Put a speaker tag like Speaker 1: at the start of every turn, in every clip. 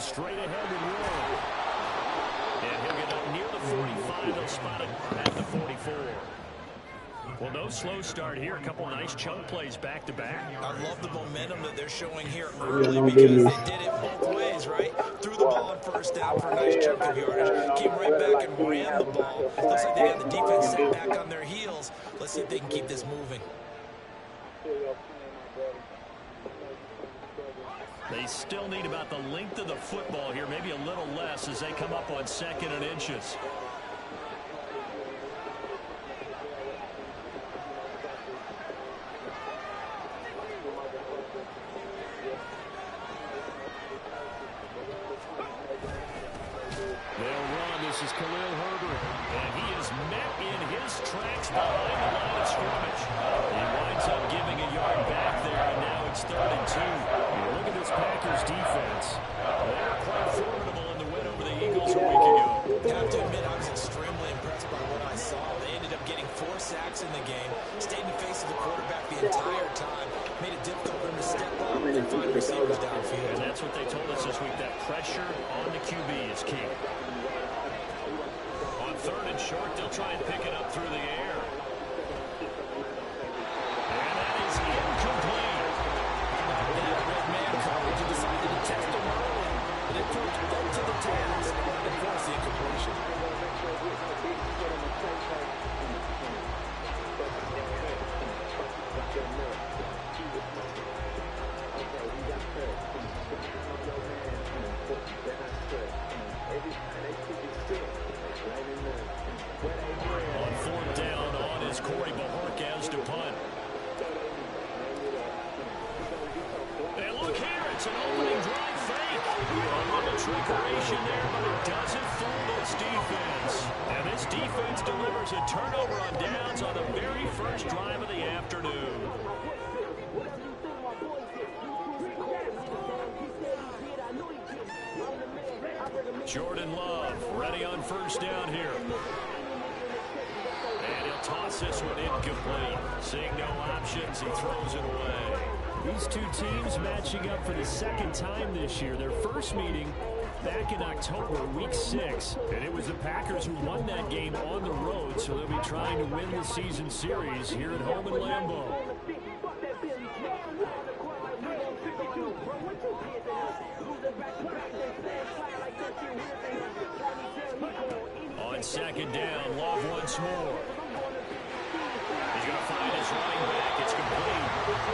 Speaker 1: straight ahead with room. And he'll get up near the 45. They'll spot it at the 44. Well, no slow start here. A couple nice chunk plays back-to-back.
Speaker 2: I love the momentum that they're showing here early because they did it both ways, right? Threw the ball on first down for a nice chunk of yardage. Came right back and ran the ball. Looks like they got the defense set back on their heels. Let's see if they can keep this moving.
Speaker 1: They still need about the length of the football here, maybe a little less as they come up on 2nd and inches. They'll run. This is Khalil Herbert, and he is met in his tracks behind the line of scrimmage. He winds up giving a yard back there, and now it's 3rd and 2. Look at this Packers defense. They're quite formidable in the win over the Eagles a week ago.
Speaker 2: I have to admit, I was extremely impressed by what I saw. They ended up getting 4 sacks in the game, stayed in the face of the quarterback the entire time, made it difficult for them to step up and find receivers downfield.
Speaker 1: And that's what they told us this week, that pressure on the QB is key. On 3rd and short, they'll try and pick it up through the air. And that is incomplete.
Speaker 2: That red man coverage decided to test him early, and it proved them to the task and forced the incompletion.
Speaker 1: On 4th down, on is Corey Bojorquez to punt. And look here, it's an opening drive fake. A little trickeration there, but it doesn't fool this defense. And this defense delivers a turnover on downs on the very first drive of the afternoon. Jordan Love ready on 1st down here. And he'll toss this one incomplete. Seeing no options, he throws it away. These two teams matching up for the 2nd time this year. Their first meeting back in October, week 6. And it was the Packers who won that game on the road, so they'll be trying to win the season series here at home in Lambeau. On 2nd down, Love once more. He's going to find his running back. It's complete.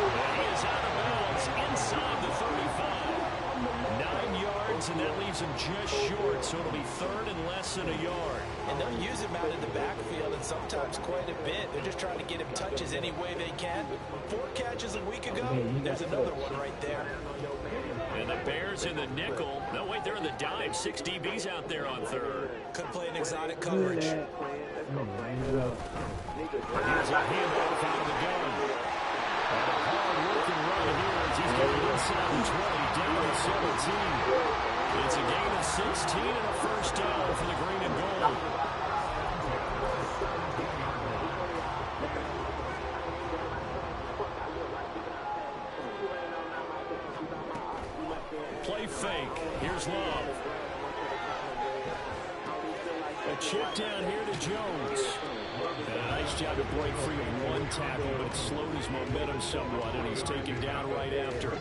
Speaker 1: And he is out of bounds inside the 35. 9 yards, and that leaves him just short, so it'll be 3rd and less than a yard.
Speaker 2: And they'll use him out in the backfield, and sometimes quite a bit. They're just trying to get him touches any way they can. 4 catches a week ago. There's another one right there.
Speaker 1: And the Bears in the nickel. No, wait, they're in the dime. 6 DBs out there on 3rd.
Speaker 2: Could play an exotic coverage.
Speaker 1: Here's a handoff out of the gun. And a hard-working run here as he's getting inside the 20, down to 17. It's a gain of 16 and a 1st down for the green and gold. Play fake. Here's Love. A check down here to Jones. And a nice job to break free of 1 tackle, but it slowed his momentum somewhat, and he's taken down right after.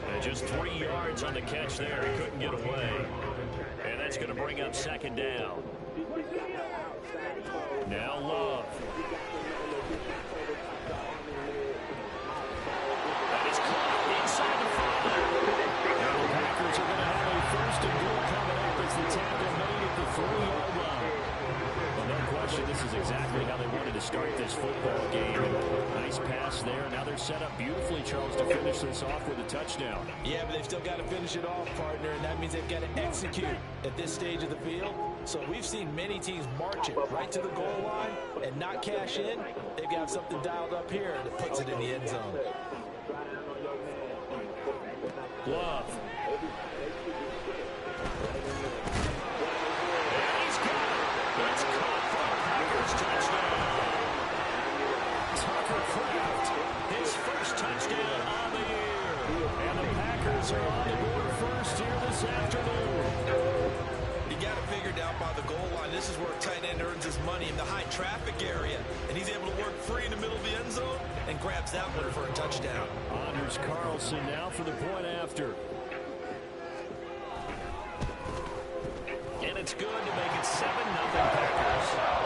Speaker 1: And just 3 yards on the catch there. He couldn't get away. And that's going to bring up 2nd down. Now Love. That is caught inside the 5. Now the Packers are going to have a 1st and goal coming up as the tackle made at the 3-yard line. Well, no question, this is exactly how they wanted to start this football game. Nice pass there. Now they're set up beautifully, Charles, to finish this off with a touchdown.
Speaker 2: Yeah, but they've still got to finish it off, partner, and that means they've got to execute at this stage of the field. So we've seen many teams march it right to the goal line and not cash in. They've got something dialed up here that puts it in the end zone.
Speaker 1: Love. Touchdown on the year. And the Packers are on the board first here this afternoon.
Speaker 2: this is where a tight end earns his money, in the high traffic area. And he's able to work free in the middle of the end zone and grabs that one for a touchdown.
Speaker 1: Anders Carlson now for the point after. And it's good to make it 7-0 Packers.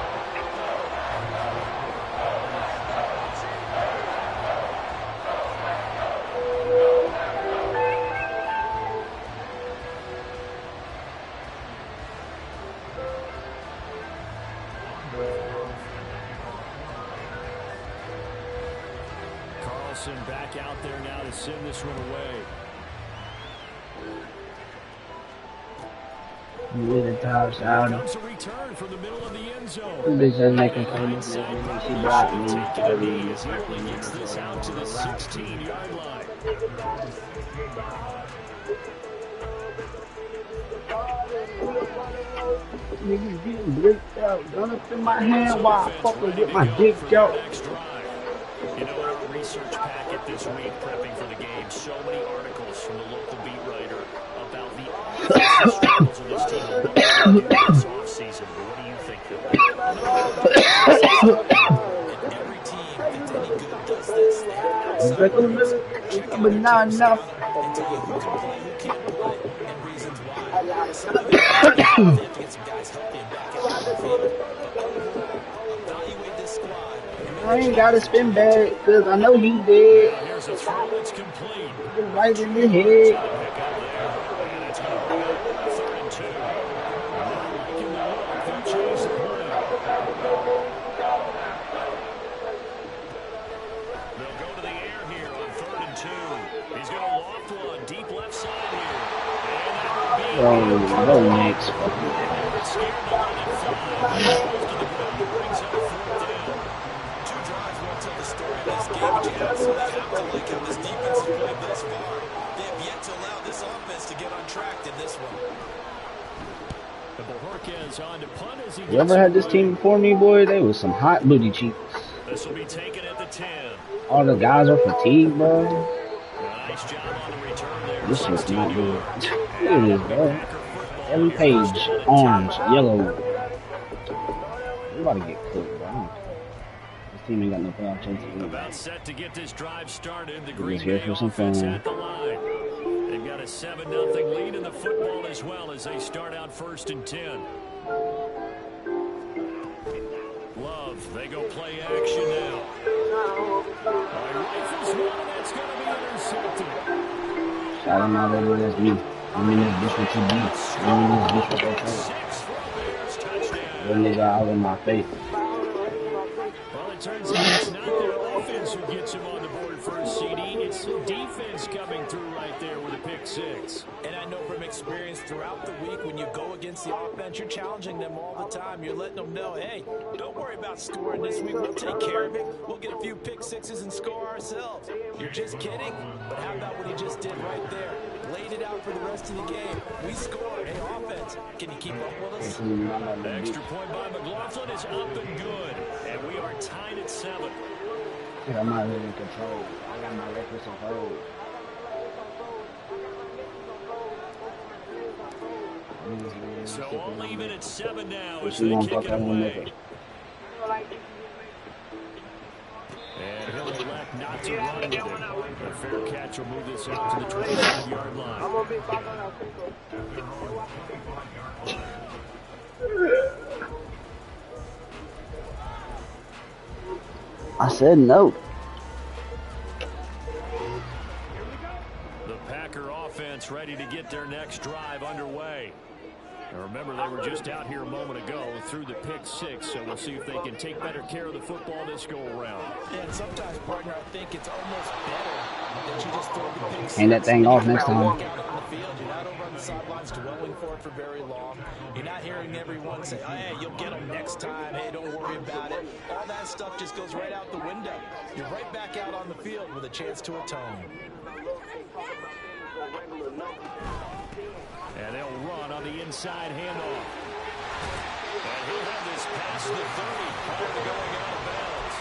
Speaker 1: Carlson back out there now to send this one away.
Speaker 3: Really tops out.
Speaker 1: Comes a return from the middle of the end zone.
Speaker 3: Bitch is making famous. She blocked me.
Speaker 1: As he only gets this out to the 16-yard line.
Speaker 3: Niggas getting bricked out. Gun up in my hand while I fucking get my dick out.
Speaker 1: You know, in our research packet this week, prepping for the game, so many articles from the local beat writer about the offensive struggles of this team this offseason. What do you think of that?
Speaker 2: Every team that's any good does this. They have outside
Speaker 3: But
Speaker 2: players checking
Speaker 3: not
Speaker 2: their
Speaker 3: enough.
Speaker 2: and tell you who can play, who can't play, and reasons why. Some of it, they have to get some guys healthy and back out on the field. Evaluate this squad.
Speaker 3: I ain't got to spin back because I know he dead.
Speaker 1: Here's a throw that's complete.
Speaker 3: Right in the head.
Speaker 1: And it's going to bring up 3rd and 2. Not liking the look. They'll change the play. They'll go to the air here on 3rd and 2. He's going to loft one deep left side here. And that will be
Speaker 3: Oh, no next.
Speaker 1: scared to let it fly. Goes to the ground and brings up 4th down.
Speaker 2: Two drives won't tell the story of this game, but you absolutely have to like how this defense has played thus far. They have yet to allow this offense to get untracked in this one.
Speaker 1: The Bojorquez on to punt as he
Speaker 3: You ever had this team before me, boy? They was some hot booty cheeks.
Speaker 1: This will be taken at the 10.
Speaker 3: All the guys are fatigued, bro.
Speaker 1: Nice job on the return there.
Speaker 3: This is
Speaker 1: 16
Speaker 3: not good.
Speaker 1: yards.
Speaker 3: Look at this, bro. Every page, orange, yellow. We about to get cooked, bro. This team ain't got no playoff chances.
Speaker 1: About set to get this drive started. The
Speaker 3: We're
Speaker 1: Green
Speaker 3: just here
Speaker 1: Bay
Speaker 3: for some
Speaker 1: offense
Speaker 3: fun.
Speaker 1: at the line. They've got a 7-0 lead in the football as well as they start out 1st and 10. Love, they go play action now. Rifles one, and that's going to be intercepted.
Speaker 3: Shout him out over that's me. I mean, this bitch what you do. I mean, this bitch what they say.
Speaker 1: 6 for a Bears touchdown.
Speaker 3: That nigga out in my face.
Speaker 1: Well, it turns out it's not their offense who gets him on the board first, CD. It's the defense coming through right there with a pick 6.
Speaker 2: And I know from experience throughout the week, when you go against the offense, you're challenging them all the time. You're letting them know, hey, don't worry about scoring this week. We'll take care of it. We'll get a few pick 6s and score ourselves. You're just kidding? But how about what he just did right there? Laid it out for the rest of the game. We scored. Hey, offense, can you keep up with us?
Speaker 1: The extra point by McLaughlin is up and good. And we are tied at 7.
Speaker 3: I'm not really in control. I got my records on hold.
Speaker 1: So all even at 7 now as
Speaker 3: She
Speaker 1: they
Speaker 3: won't
Speaker 1: kick
Speaker 3: fuck
Speaker 1: it
Speaker 3: that one
Speaker 1: away.
Speaker 3: with
Speaker 1: And he'll elect not to run with it. A fair catch will move this out to the 25-yard line.
Speaker 3: I said no.
Speaker 1: The Packer offense ready to get their next drive underway. Now remember, they were just out here a moment ago through the pick 6, so we'll see if they can take better care of the football this go-around.
Speaker 2: And sometimes, partner, I think it's almost better that you just throw the pick 6.
Speaker 3: Hand that thing off next time.
Speaker 2: On the field. You're not over on the sidelines dwelling for it for very long. You're not hearing everyone say, oh, hey, you'll get them next time. Hey, don't worry about it. All that stuff just goes right out the window. You're right back out on the field with a chance to atone.
Speaker 1: And they'll run on the inside handoff. And he'll have this past the 30 prior to going out of bounds.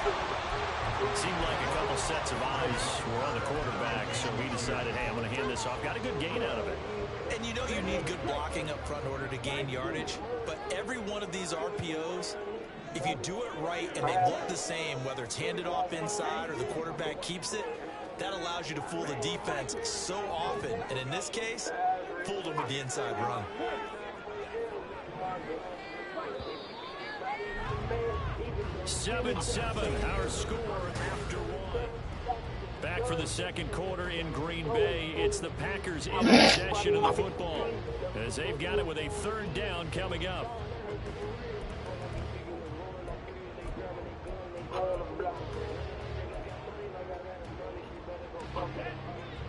Speaker 1: It seemed like a couple sets of eyes were on the quarterback, so he decided, hey, I'm going to hand this off. Got a good gain out of it.
Speaker 2: And you know you need good blocking up front in order to gain yardage. But every one of these RPOs, if you do it right and they look the same, whether it's handed off inside or the quarterback keeps it, that allows you to fool the defense so often. And in this case, fooled them with the inside run.
Speaker 1: Seven, our score after one. Back for the second quarter in Green Bay. It's the Packers in possession of the football as they've got it with a third down coming up.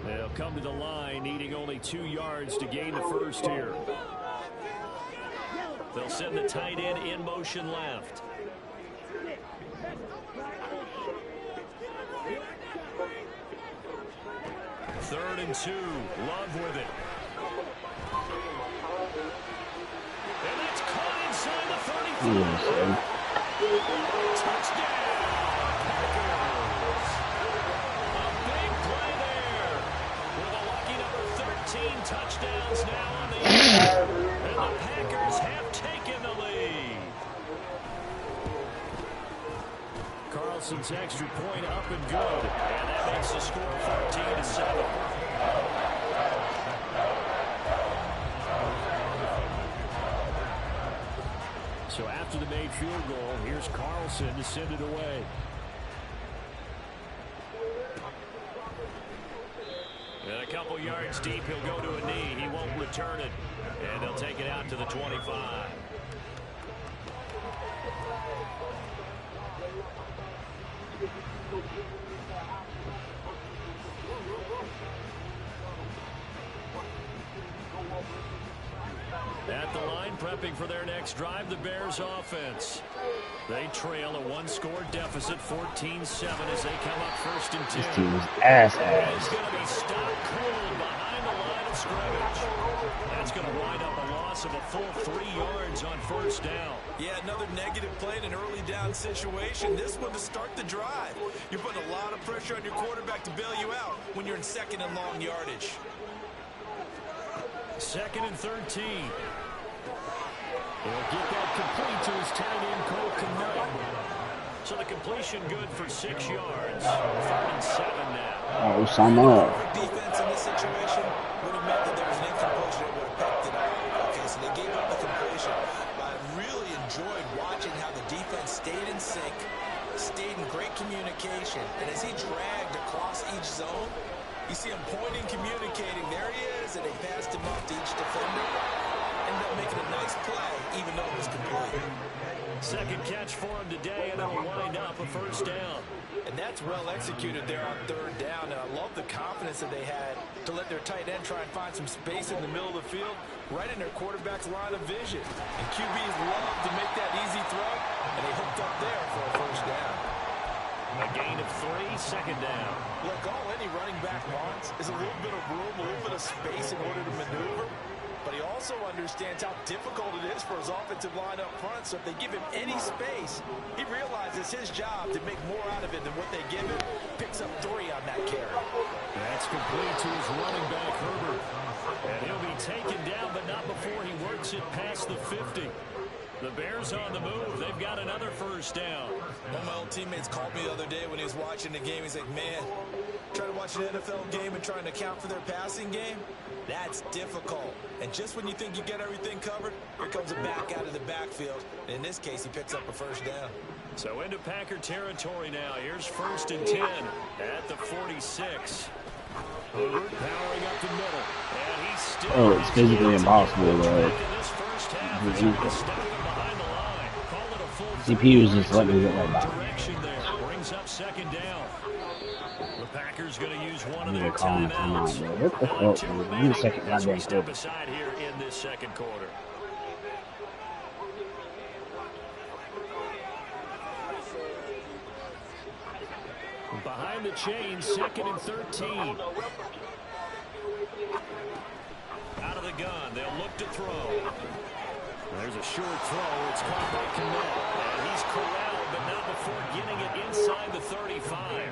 Speaker 1: They'll come to the line needing only 2 yards to gain the first here. They'll send the tight end in motion left. Third and 2. Love with it. And that's caught inside the 35. Touchdown. Packers. A big play there. With a lucky number 13 touchdowns now on the year. And the Packers have taken the lead. Carlson's extra point up and good. And that makes the score 14-7. So after the made field goal, here's Carlson to send it away. And a couple yards deep, he'll go to a knee. He won't return it. And they'll take it out to the 25. At the line, prepping for their next drive, the Bears offense. They trail a one-score deficit, 14-7, as they come up first and 10.
Speaker 3: This team is ass.
Speaker 1: It's going to be stopped cold behind the line of scrimmage. That's going to wind up a loss of a full 3 yards on first down.
Speaker 2: Yeah, another negative play in an early down situation. This one to start the drive. You're putting a lot of pressure on your quarterback to bail you out when you're in second and long yardage.
Speaker 1: Second and 13. He'll get that complete to his tight end, Cole Kmet. So the completion good for 6 yards. 3rd and 7 now.
Speaker 3: Oh, sum up.
Speaker 2: Defense in this situation would have meant that there was an incompletion that would have picked it up. Okay, so they gave up the completion. But I really enjoyed watching how the defense stayed in sync, stayed in great communication. And as he dragged across each zone, you see him pointing, communicating. There he is, and they passed him up to each defender. Ended up making a nice play, even though it was complete.
Speaker 1: Second catch for him today, and it'll wind up a first down.
Speaker 2: And that's well executed there on third down. And I love the confidence that they had to let their tight end try and find some space in the middle of the field, right in their quarterback's line of vision. And QBs love to make that easy throw, and they hooked up there for a first down.
Speaker 1: A gain of 3, second down.
Speaker 2: Look, all any running back wants is a little bit of room, a little bit of space in order to maneuver. But he also understands how difficult it is for his offensive line up front. So if they give him any space, he realizes his job to make more out of it than what they give him. Picks up 3 on that carry.
Speaker 1: That's complete to his running back, Herbert. And he'll be taken down, but not before he works it past the 50. The Bears on the move. They've got another first down.
Speaker 2: One of my old teammates called me the other day when he was watching the game. He's like, man, trying to watch an NFL game and trying to account for their passing game, that's difficult. And just when you think you get everything covered, here comes a back out of the backfield. And in this case, he picks up a first down.
Speaker 1: So into Packer territory now. Here's first and 10 at the 46. Herbert powering up the middle. And he's still...
Speaker 3: Oh, it's physically impossible, CPU is just letting me get right back.
Speaker 1: Brings up second down. The Packers going to use one of
Speaker 3: I'm
Speaker 1: their
Speaker 3: calling
Speaker 1: timeouts.
Speaker 3: What the fuck? Give me a second.
Speaker 1: As we
Speaker 3: Goddamn
Speaker 1: step
Speaker 3: quick.
Speaker 1: aside here in this second quarter. Behind the chain, second and 13. Out of the gun, they'll look to throw. There's a short throw. It's caught by Kmet. And he's corralled but not before getting it inside the 35.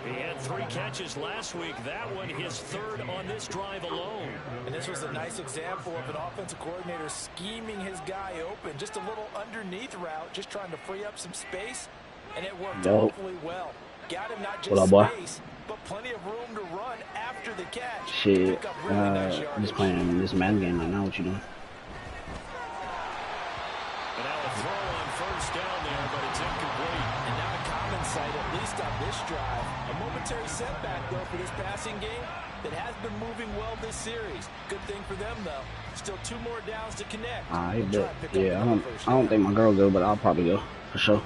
Speaker 1: He had 3 catches last week. That one his 3rd on this drive alone.
Speaker 2: And this was a nice example of an offensive coordinator scheming his guy open. Just a little underneath route, just trying to free up some space, and it worked awfully well. Got him not just space, but plenty of room to run after the catch.
Speaker 3: Shit, just playing this Madden game right now. What you doing?
Speaker 1: And now a throw on 1st down there, but it's incomplete.
Speaker 2: And now a common sight, at least on this drive. A momentary setback, though, for this passing game that has been moving well this series. Good thing for them, though. Still 2 more downs to connect.
Speaker 3: Yeah, I don't think my girl go, but I'll probably go for sure.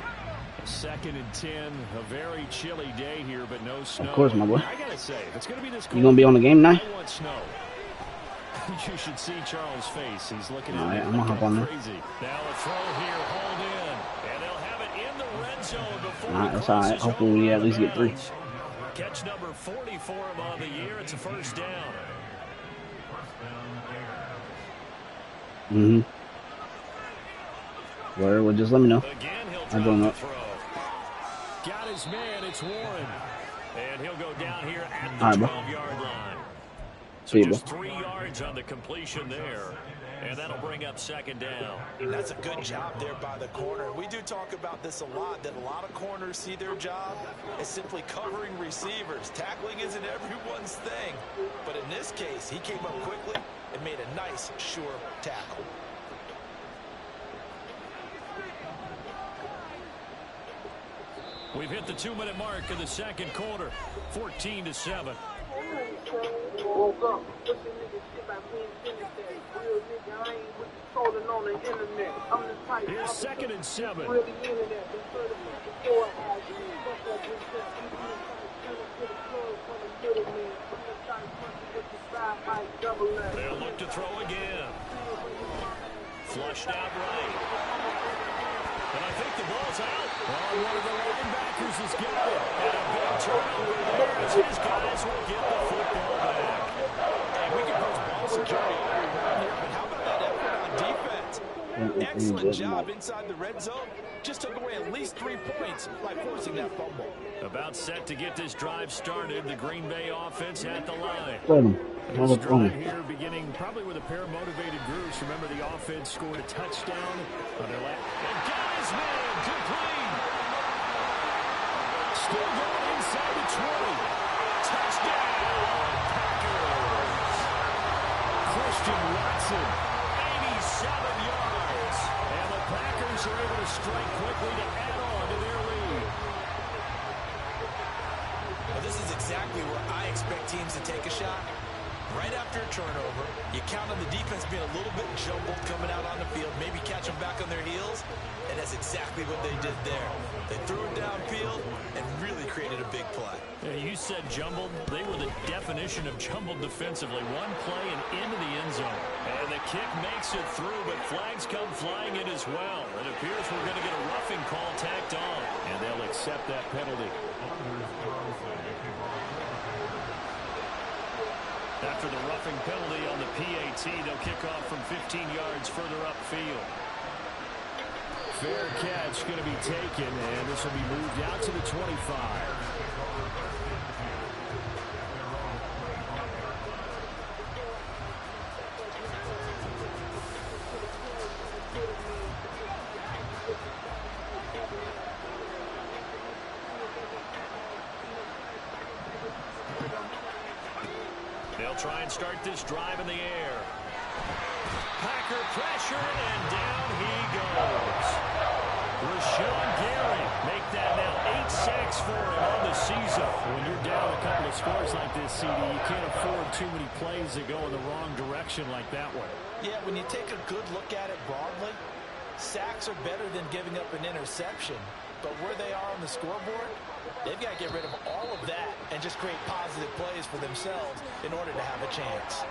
Speaker 1: 2nd and 10, a very chilly day here, but no snow.
Speaker 3: Of course, my boy.
Speaker 1: I gotta say, if it's gonna be this cold,
Speaker 3: you gonna be on the game tonight?
Speaker 1: I want snow. You should see Charles' face. He's looking at
Speaker 3: me. I'm gonna hop on there.
Speaker 1: Crazy. Now a throw here, hauled in, and they'll have it in the red zone before.
Speaker 3: That's all right. Hopefully we at least get 3.
Speaker 1: Catch number 40 for him on the year. It's a 1st down.
Speaker 3: Well, just let me know.
Speaker 1: Again, he'll
Speaker 3: I don't know.
Speaker 1: Got his man, it's Warren. And he'll go down here at the 12-yard line. So just 3 yards on the completion there. And that'll bring up 2nd down.
Speaker 2: That's a good job there by the corner. We do talk about this a lot, that a lot of corners see their job as simply covering receivers. Tackling isn't everyone's thing. But in this case, he came up quickly and made a nice, sure tackle.
Speaker 1: We've hit the 2-minute mark of the 2nd quarter, 14-7.
Speaker 4: Woke up, what the nigga shit by being Trinidad. Real nigga, I ain't with the trolling on the internet. I'm the type.
Speaker 1: Here's 2nd and 7.
Speaker 4: Really internet. Been certified before I asked you. Fuck that bitch that you do to the club for the middleman. I'm the type person with the side mic double left.
Speaker 1: They'll look to throw again. Flushed out right. And I think the ball's out. Oh, one of the linebackers has got it. And a big turnover there as his guys will get the football back.
Speaker 2: Hey, we can post ball security all we want here, but how about that effort on defense? Excellent job inside the red zone. Just took away at least 3 points by forcing that fumble.
Speaker 1: About set to get this drive started. The Green Bay offense at the line.
Speaker 3: This
Speaker 1: drive here beginning probably with a pair of motivated groups. Remember, the offense scored a touchdown on their last. And got his man complete. Still going inside the 20. Touchdown, Packers. Christian Watson, 87 yards. And the Packers are able to strike quickly to add on to their lead.
Speaker 2: Well, this is exactly where I expect teams to take a shot. Right after a turnover, you count on the defense being a little bit jumbled coming out on the field, maybe catch them back on their heels, and that's exactly what they did there. They threw it downfield and really created a big play.
Speaker 1: Yeah, you said jumbled. They were the definition of jumbled defensively. One play and into the end zone. And the kick makes it through, but flags come flying in as well. It appears we're going to get a roughing call tacked on, and they'll accept that penalty. After the roughing penalty on the PAT, they'll kick off from 15 yards further upfield. Fair catch going to be taken, and this will be moved out to the 25. They'll try and start this drive in the air. Packer pressure, and down he goes. Rashawn Gary make that now 8 sacks for him on the season. When you're down a couple of scores like this, CD, you can't afford too many plays that go in the wrong direction like that one.
Speaker 2: Yeah, when you take a good look at it broadly, sacks are better than giving up an interception. But where they are on the scoreboard, they've got to get rid of all of that and just create positive plays for themselves in order to have a chance.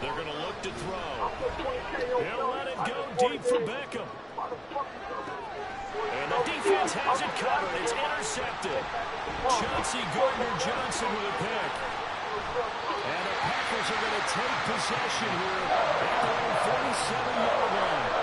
Speaker 1: They're going to look They'll let it go deep for Beckham. And the defense has it covered. It's intercepted. Chauncey Gardner-Johnson with a pick. And the Packers are going to take possession here at their own 47-yard line.